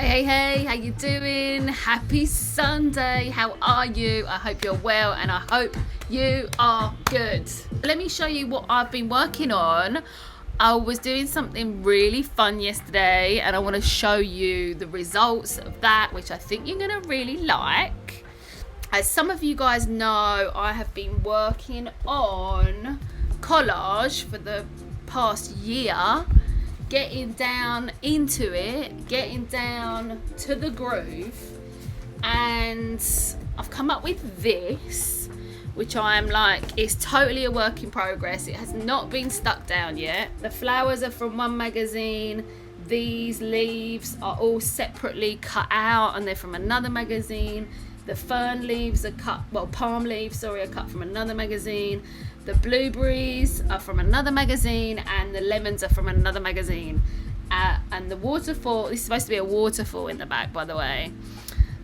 Hey, how you doing? Happy Sunday. How are you? I hope you're well and I hope you are good. Let me show you what I've been working on. I was doing something really fun yesterday and I want to show you the results of that, which I think you're going to really like. As some of you guys know, I have been working on collage for the past year, getting down into it, getting down to the groove, and I've come up with this, which I'm like, it's totally a work in progress. It has not been stuck down yet. The flowers are from one magazine. These leaves are all separately cut out and they're from another magazine. The fern leaves are cut, palm leaves, are cut from another magazine. The blueberries are from another magazine and the lemons are from another magazine. And the waterfall, this is supposed to be a waterfall in the back, by the way.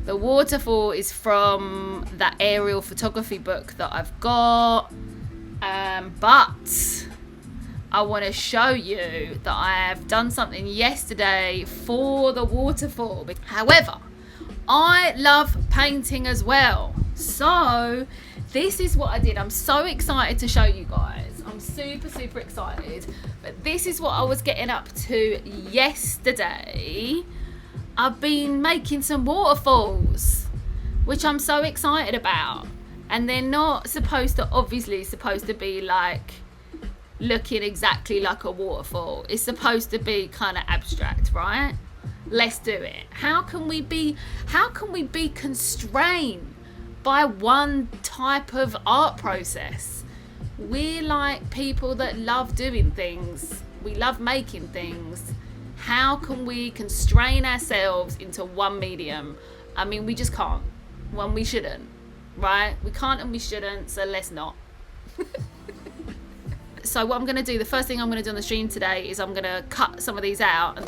The waterfall is from that aerial photography book that I've got. But I want to show you that I have done something yesterday for the waterfall. However, I love painting as well. So this is what I did. I'm so excited to show you guys. I'm super excited. But this is what I was getting up to yesterday. I've been making some waterfalls, which I'm so excited about. And they're not supposed to be like looking exactly like a waterfall. It's supposed to be kind of abstract, right? Let's do it. How can we be constrained by one type of art process? We're like people that love doing things. We love making things. How can we constrain ourselves into one medium? I mean, we just can't. When we shouldn't, right? We can't and we shouldn't, so let's not. So what I'm going to do, the first thing I'm going to do on the stream today is I'm going to cut some of these out and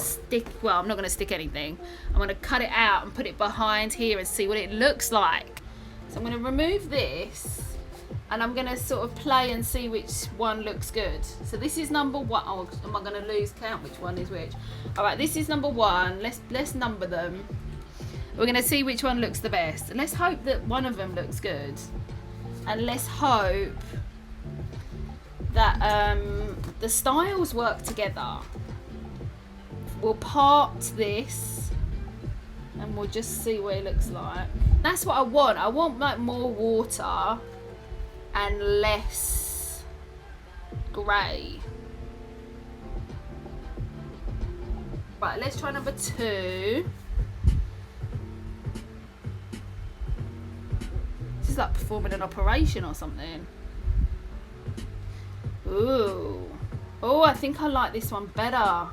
I'm not going to stick anything. I'm going to cut it out and put it behind here and see what it looks like. So I'm going to remove this and I'm going to sort of play and see which one looks good. So this is number one. Oh, am I going to lose count which one is which? All right, this is number one. Let's number them. We're going to see which one looks the best. Let's hope that one of them looks good. And let's hope that the styles work together. We'll part this and we'll just see what it looks like. That's what I want. I want like more water and less grey. Right, let's try number two. This is like performing an operation or something. Ooh. Oh, I think I like this one better.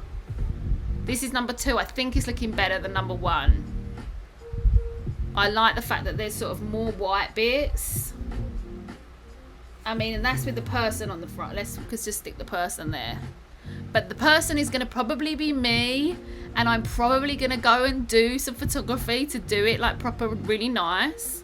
This is number two. I think it's looking better than number one. I like the fact that there's sort of more white bits. I mean, and that's with the person on the front. Let's just stick the person there. But the person is going to probably be me. And I'm probably going to go and do some photography to do it like proper, really nice.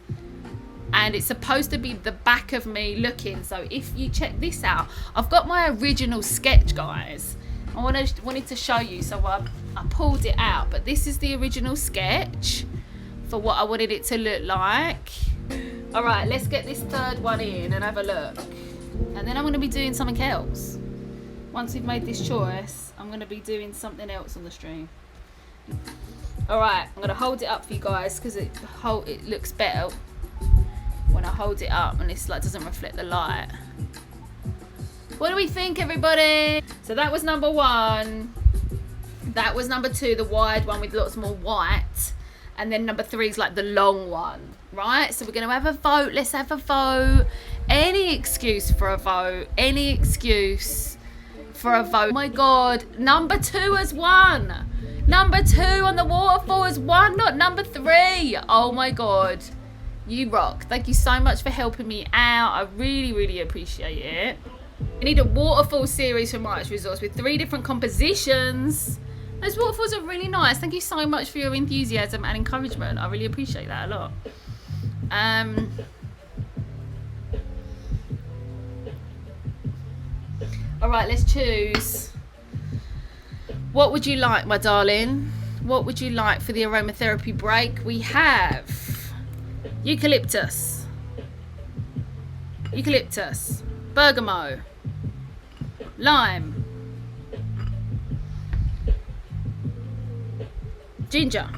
And it's supposed to be the back of me looking. So if you check this out, I've got my original sketch, guys. I wanted to show you, so I pulled it out. But this is the original sketch for what I wanted it to look like. All right, let's get this third one in and have a look. And then I'm going to be doing something else. Once we've made this choice, I'm going to be doing something else on the stream. All right, I'm going to hold it up for you guys because it looks better when I hold it up and it's like doesn't reflect the light. What do we think, everybody? So that was number one. That was number two, the wide one with lots more white. And then number three is like the long one, right? So we're going to have a vote. Let's have a vote. Any excuse for a vote. Any excuse for a vote. Oh my God. Number two has won. Number two on the waterfall has won, not number three. Oh my God. You rock. Thank you so much for helping me out. I really appreciate it. I need a waterfall series from Arts Resorts with 3 different compositions. Those waterfalls are really nice. Thank you so much for your enthusiasm and encouragement. I really appreciate that a lot. All right, let's choose. What would you like, my darling? what would you like for the aromatherapy break? We have eucalyptus, bergamot, lime, ginger,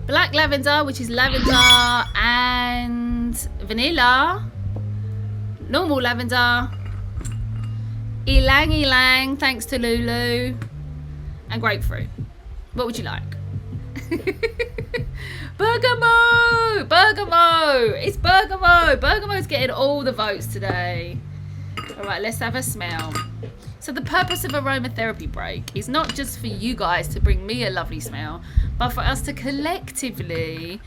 black lavender, which is lavender and vanilla, normal lavender, ylang ylang, thanks to Lulu, and grapefruit. What would you like? Bergamot! It's bergamot! Bergamot's getting all the votes today. Alright, let's have a smell. So the purpose of aromatherapy break is not just for you guys to bring me a lovely smell, but for us to collectively,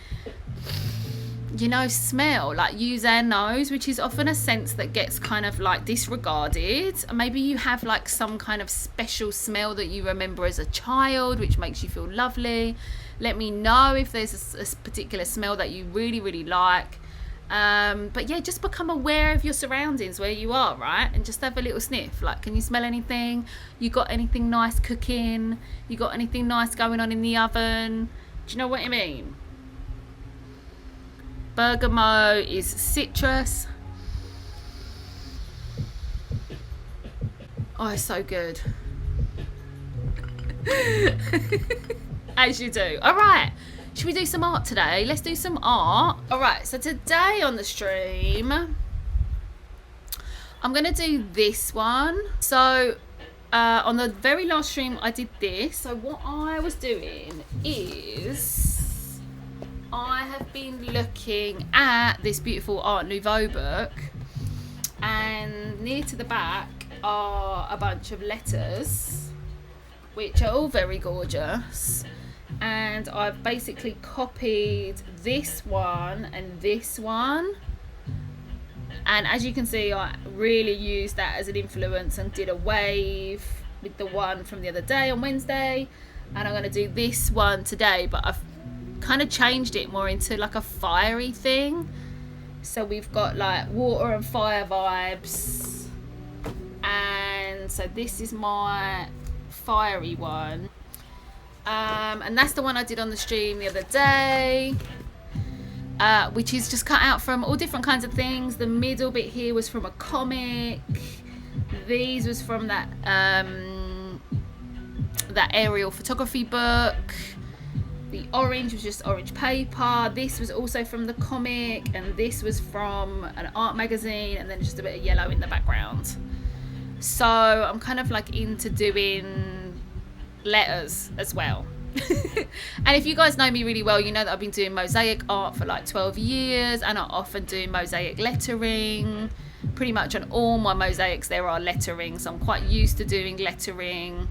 you know, smell, like use our nose, which is often a sense that gets kind of like disregarded. Maybe you have like some kind of special smell that you remember as a child, which makes you feel lovely. Let me know if there's a particular smell that you really, really like. But yeah, just become aware of your surroundings where you are, right? And just have a little sniff. Like, can you smell anything? You got anything nice cooking? You got anything nice going on in the oven? Do you know what I mean? Bergamot is citrus. Oh, it's so good. As you do. All right. Should we do some art today? Let's do some art. All right. So today on the stream, I'm going to do this one. So on the very last stream, I did this. So what I was doing is I have been looking at this beautiful Art Nouveau book, and near to the back are a bunch of letters, which are all very gorgeous. And I've basically copied this one and this one, and as you can see, I really used that as an influence and did a wave with the one from the other day on Wednesday, and I'm going to do this one today, but I've kind of changed it more into like a fiery thing. So we've got like water and fire vibes, and so this is my fiery one. And that's the one I did on the stream the other day, which is just cut out from all different kinds of things. The middle bit here was from a comic. These was from that aerial photography book. The orange was just orange paper. This was also from the comic, and this was from an art magazine, and then just a bit of yellow in the background. So I'm kind of like into doing letters as well. And if you guys know me really well, you know that I've been doing mosaic art for like 12 years, and I often do mosaic lettering. Pretty much on all my mosaics there are lettering, so I'm quite used to doing lettering,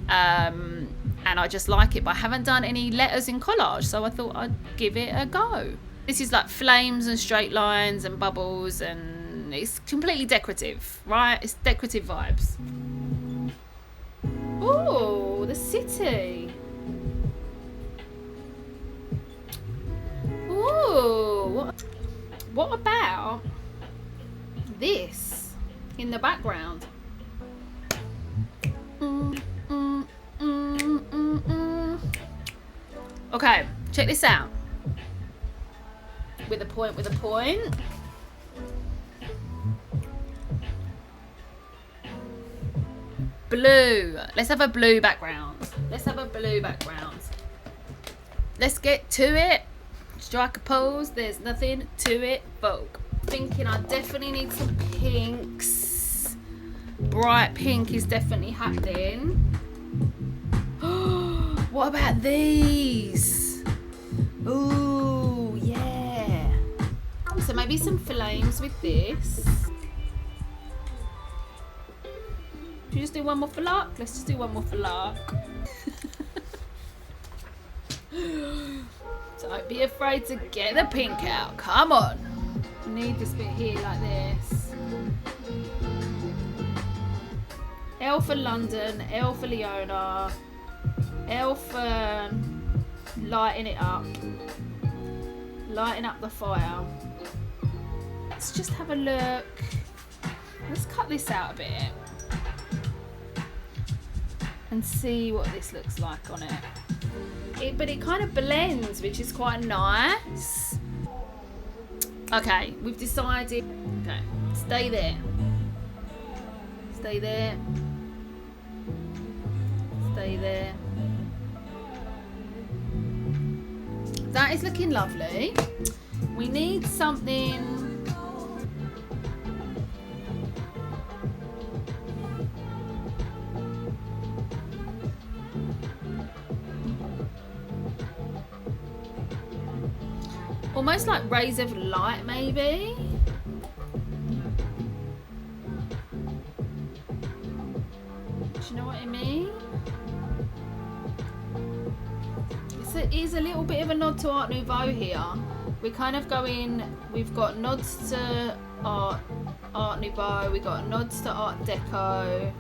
and I just like it, but I haven't done any letters in collage, so I thought I'd give it a go. This is like flames and straight lines and bubbles, and it's completely decorative, right? It's decorative vibes. Oh, the city. Ooh, what about this in the background? Okay, check this out. With a point, Blue. Let's have a blue background. Let's get to it. Strike a pose. There's nothing to it, folk. Thinking I definitely need some pinks. Bright pink is definitely happening. What about these? Ooh, yeah. So maybe some flames with this. Should we just do one more for luck? Let's just do one more for luck. So don't be afraid to get the pink out. Come on. I need this bit here like this. L for London, L for Leona, L for lighting it up. Lighting up the fire. Let's just have a look. Let's cut this out a bit and see what this looks like on it. but it kind of blends, which is quite nice. Okay, we've decided. Okay, stay there. Stay there. Stay there. That is looking lovely. We need something. Almost like rays of light, maybe. Do you know what I mean? It is a little bit of a nod to Art Nouveau here. We're kind of going, we've got nods to Art Nouveau, we've got nods to Art Deco,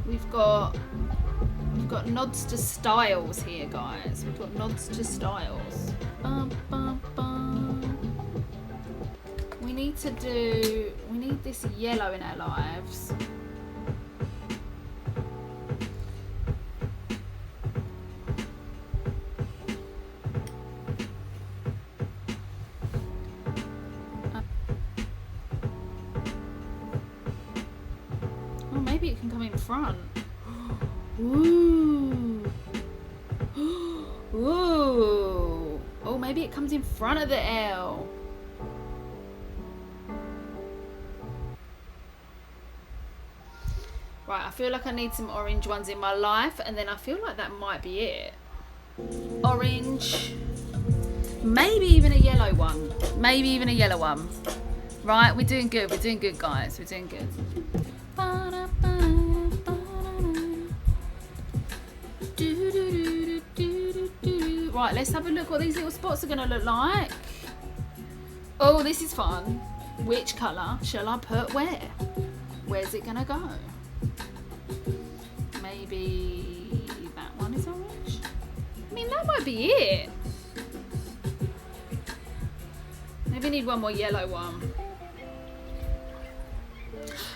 we've got nods to styles here, guys. We've got nods to styles. We need this yellow in our lives. Oh, maybe it can come in front. Ooh. Ooh. Oh, maybe it comes in front of the L. Right, I feel like I need some orange ones in my life, and then I feel like that might be it. Orange. Maybe even a yellow one. Maybe even a yellow one. Right, we're doing good. We're doing good, guys. We're doing good. Right, let's have a look what these little spots are going to look like. Oh, this is fun. Which colour shall I put where? Where's it going to go? Maybe that one is orange. I mean, that might be it. Maybe I need one more yellow one.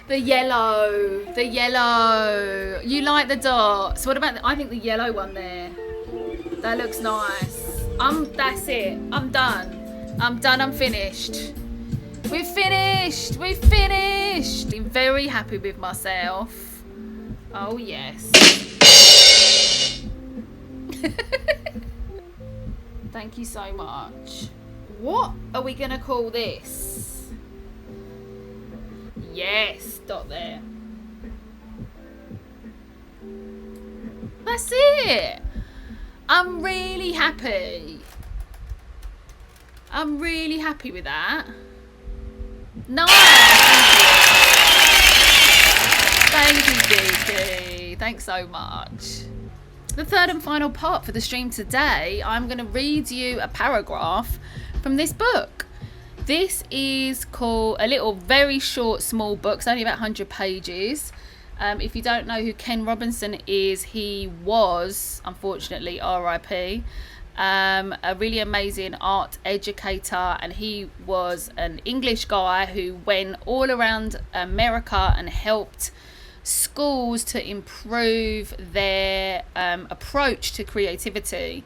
The yellow. The yellow. You like the dots. What about I think the yellow one there. That looks nice. That's it. I'm done. I'm finished. We've finished. We've finished. I'm very happy with myself. Oh, yes. Thank you so much. What are we going to call this? Yes, dot there. That's it. I'm really happy. I'm really happy with that. Nice. Thank you, Gigi. Thanks so much. The third and final part for the stream today, I'm going to read you a paragraph from this book. This is called a little very short small book. It's only about 100 pages. If you don't know who Ken Robinson is, he was, unfortunately, RIP, a really amazing art educator, and he was an English guy who went all around America and helped schools to improve their approach to creativity,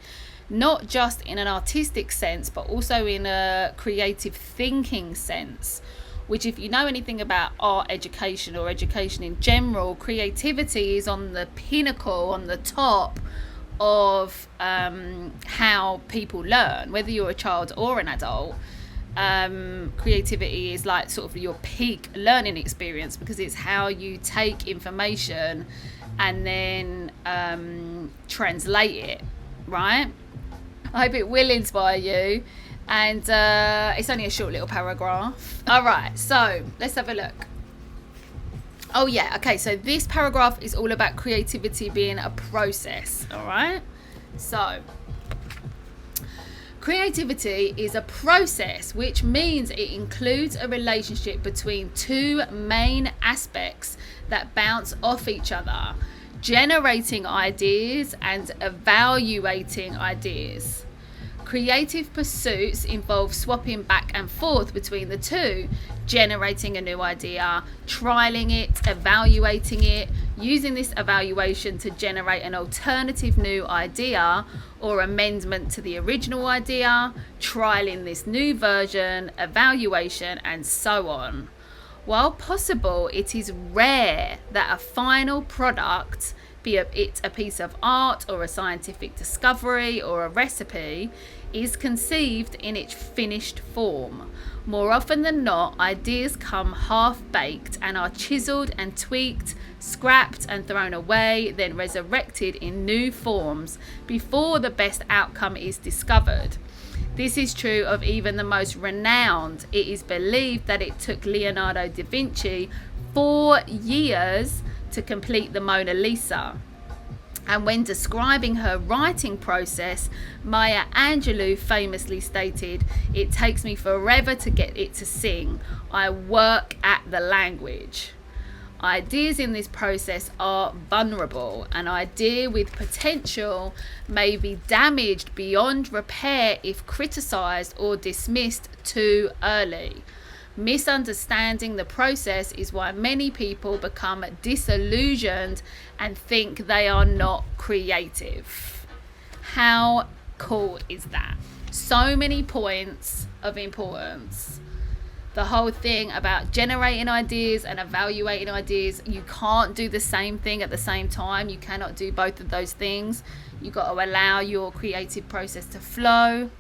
not just in an artistic sense, but also in a creative thinking sense. Which, if you know anything about art education or education in general, creativity is on the pinnacle, on the top of how people learn, whether you're a child or an adult. Creativity is like sort of your peak learning experience, because it's how you take information and then translate it, right? I hope it will inspire you. And it's only a short little paragraph. All right, so let's have a look. Oh yeah, okay, so this paragraph is all about creativity being a process. All right, so creativity is a process, which means it includes a relationship between two main aspects that bounce off each other: generating ideas and evaluating ideas. Creative pursuits involve swapping back and forth between the two, generating a new idea, trialing it, evaluating it, using this evaluation to generate an alternative new idea or amendment to the original idea, trialing this new version, evaluation, and so on. While possible, it is rare that a final product, be it a piece of art or a scientific discovery or a recipe, is conceived in its finished form. More often than not, ideas come half-baked and are chiseled and tweaked, scrapped and thrown away, then resurrected in new forms before the best outcome is discovered. This is true of even the most renowned. It is believed that it took Leonardo da Vinci 4 years to complete the Mona Lisa. And when describing her writing process, Maya Angelou famously stated, "It takes me forever to get it to sing. I work at the language." Ideas in this process are vulnerable. An idea with potential may be damaged beyond repair if criticized or dismissed too early. Misunderstanding the process is why many people become disillusioned and think they are not creative. How cool is that? So many points of importance. The whole thing about generating ideas and evaluating ideas, you can't do the same thing at the same time. You cannot do both of those things. You've got to allow your creative process to flow.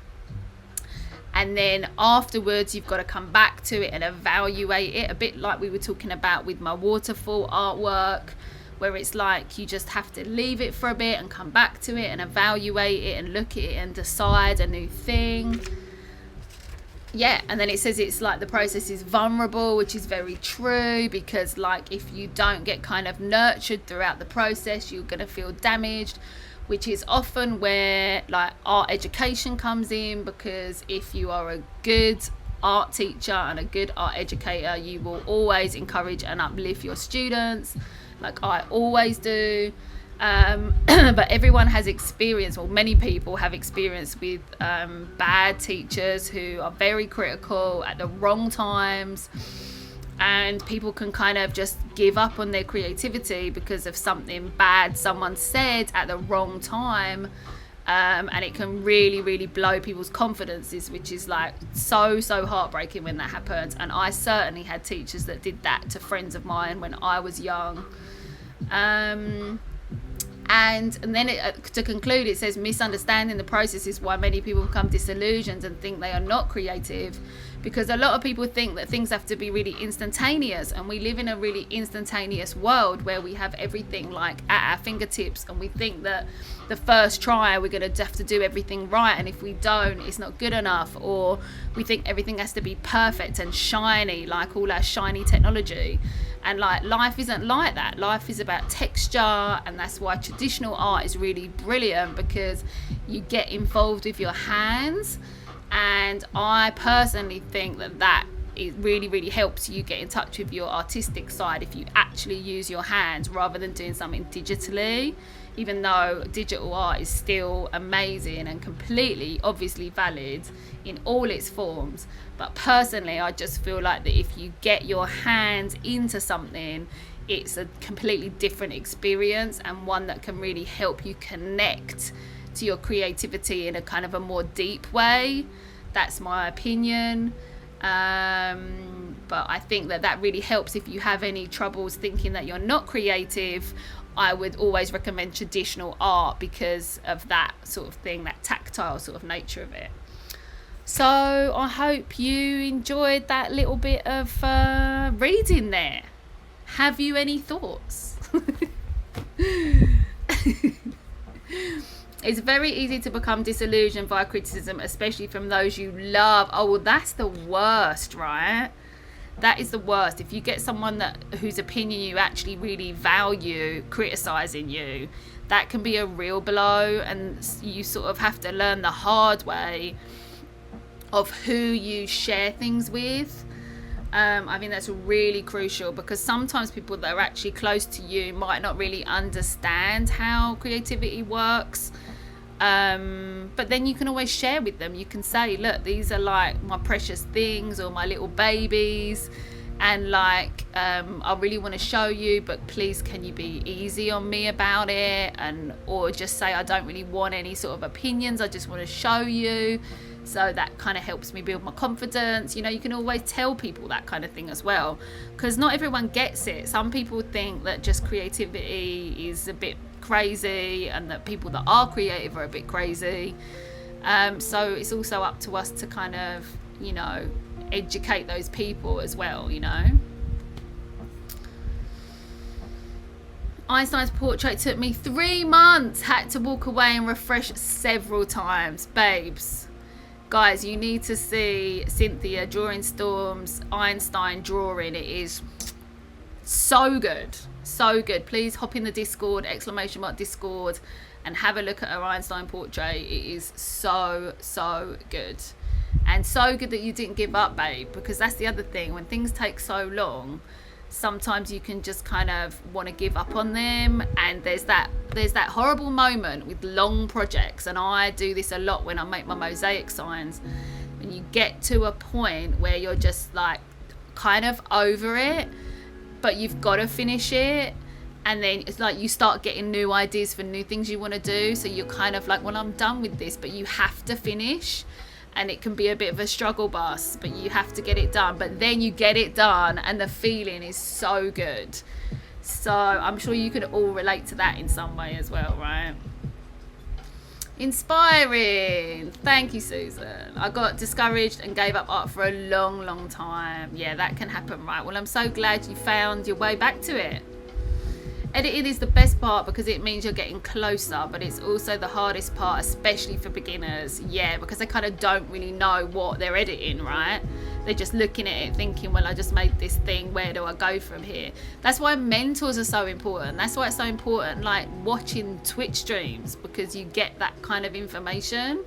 And then afterwards, you've got to come back to it and evaluate it, a bit like we were talking about with my waterfall artwork, where it's like you just have to leave it for a bit and come back to it and evaluate it and look at it and decide a new thing. Yeah, and then it says it's like the process is vulnerable, which is very true, because like if you don't get kind of nurtured throughout the process, you're going to feel damaged, which is often where like art education comes in, because if you are a good art teacher and a good art educator, you will always encourage and uplift your students, like I always do. But everyone has experience, or many people have experience with bad teachers who are very critical at the wrong times, and people can kind of just give up on their creativity because of something bad someone said at the wrong time, and it can really blow people's confidences, which is like so heartbreaking when that happens. And I certainly had teachers that did that to friends of mine when I was young. And then to conclude, it says misunderstanding the process is why many people become disillusioned and think they are not creative, because a lot of people think that things have to be really instantaneous, and we live in a really instantaneous world where we have everything like at our fingertips, and we think that the first try we're going to have to do everything right, and if we don't, it's not good enough, or we think everything has to be perfect and shiny, like all our shiny technology. And like life isn't like that. Life is about texture, and that's why traditional art is really brilliant, because you get involved with your hands. And I personally think that it really helps you get in touch with your artistic side if you actually use your hands rather than doing something digitally, even though digital art is still amazing and completely obviously valid in all its forms. But personally, I just feel like that if you get your hands into something, it's a completely different experience, and one that can really help you connect to your creativity in a kind of a more deep way. That's my opinion. But I think that really helps if you have any troubles thinking that you're not creative. I would always recommend traditional art because of that sort of thing, that tactile sort of nature of it. So I hope you enjoyed that little bit of reading there. Have you any thoughts? It's very easy to become disillusioned by criticism, especially from those you love. Oh, well, that's the worst, right? That is the worst. If you get someone whose opinion you actually really value criticizing you, that can be a real blow, and you sort of have to learn the hard way of who you share things with. I think that's really crucial, because sometimes people that are actually close to you might not really understand how creativity works. But then you can always share with them. You can say, look, these are like my precious things or my little babies, and like I really want to show you, but please can you be easy on me about it, and or just say I don't really want any sort of opinions, I just want to show you. So that kind of helps me build my confidence. You know, you can always tell people that kind of thing as well, because not everyone gets it. Some people think that just creativity is a bit crazy and that people that are creative are a bit crazy. So it's also up to us to kind of, you know, educate those people as well, you know. Einstein's portrait took me 3 months, had to walk away and refresh several times. Babes, guys, you need to see Cynthia Drawing Storm's Einstein drawing. It is so good, so good. Please hop in the Discord, !Discord, and have a look at her Einstein portrait. It is so good, and so good that you didn't give up, babe, because that's the other thing. When things take so long, sometimes you can just kind of want to give up on them, and there's that horrible moment with long projects, and I do this a lot when I make my mosaic signs. When you get to a point where you're just like kind of over it, but you've got to finish it, and then it's like you start getting new ideas for new things you want to do, so you're kind of like, well, I'm done with this, but you have to finish. And it can be a bit of a struggle bus, but you have to get it done. But then you get it done and the feeling is so good. So I'm sure you could all relate to that in some way as well, right? Inspiring. Thank you, Susan. I got discouraged and gave up art for a long time. Yeah, that can happen, right? Well, I'm so glad you found your way back to it. Editing is the best part because it means you're getting closer, but it's also the hardest part, especially for beginners. Yeah, because they kind of don't really know what they're editing, right? They're just looking at it thinking, well, I just made this thing, where do I go from here? That's why mentors are so important. That's why it's so important, like watching Twitch streams, because you get that kind of information.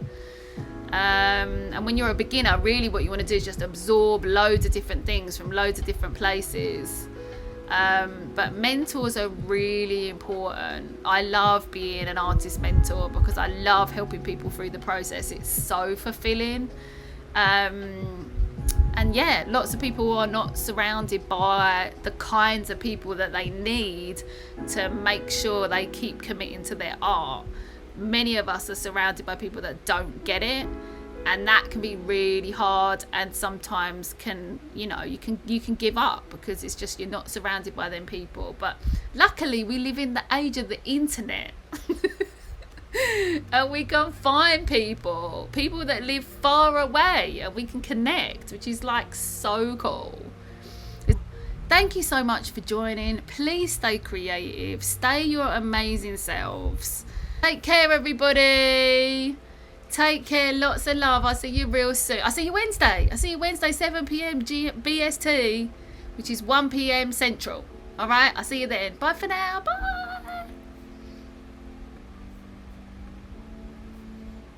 And when you're a beginner, really what you want to do is just absorb loads of different things from loads of different places. But mentors are really important. I love being an artist mentor because I love helping people through the process. It's so fulfilling. And yeah, lots of people are not surrounded by the kinds of people that they need to make sure they keep committing to their art. Many of us are surrounded by people that don't get it, and that can be really hard, and sometimes can, you know, you can give up because it's just you're not surrounded by them people. But luckily we live in the age of the internet and we can find people that live far away, and we can connect, which is like so cool. Thank you so much for joining. Please stay creative, stay your amazing selves. Take care, everybody. Take care, lots of love. I'll see you real soon. I'll see you Wednesday. 7 p.m. BST, which is 1 p.m. Central. All right, I'll see you then. Bye for now. Bye.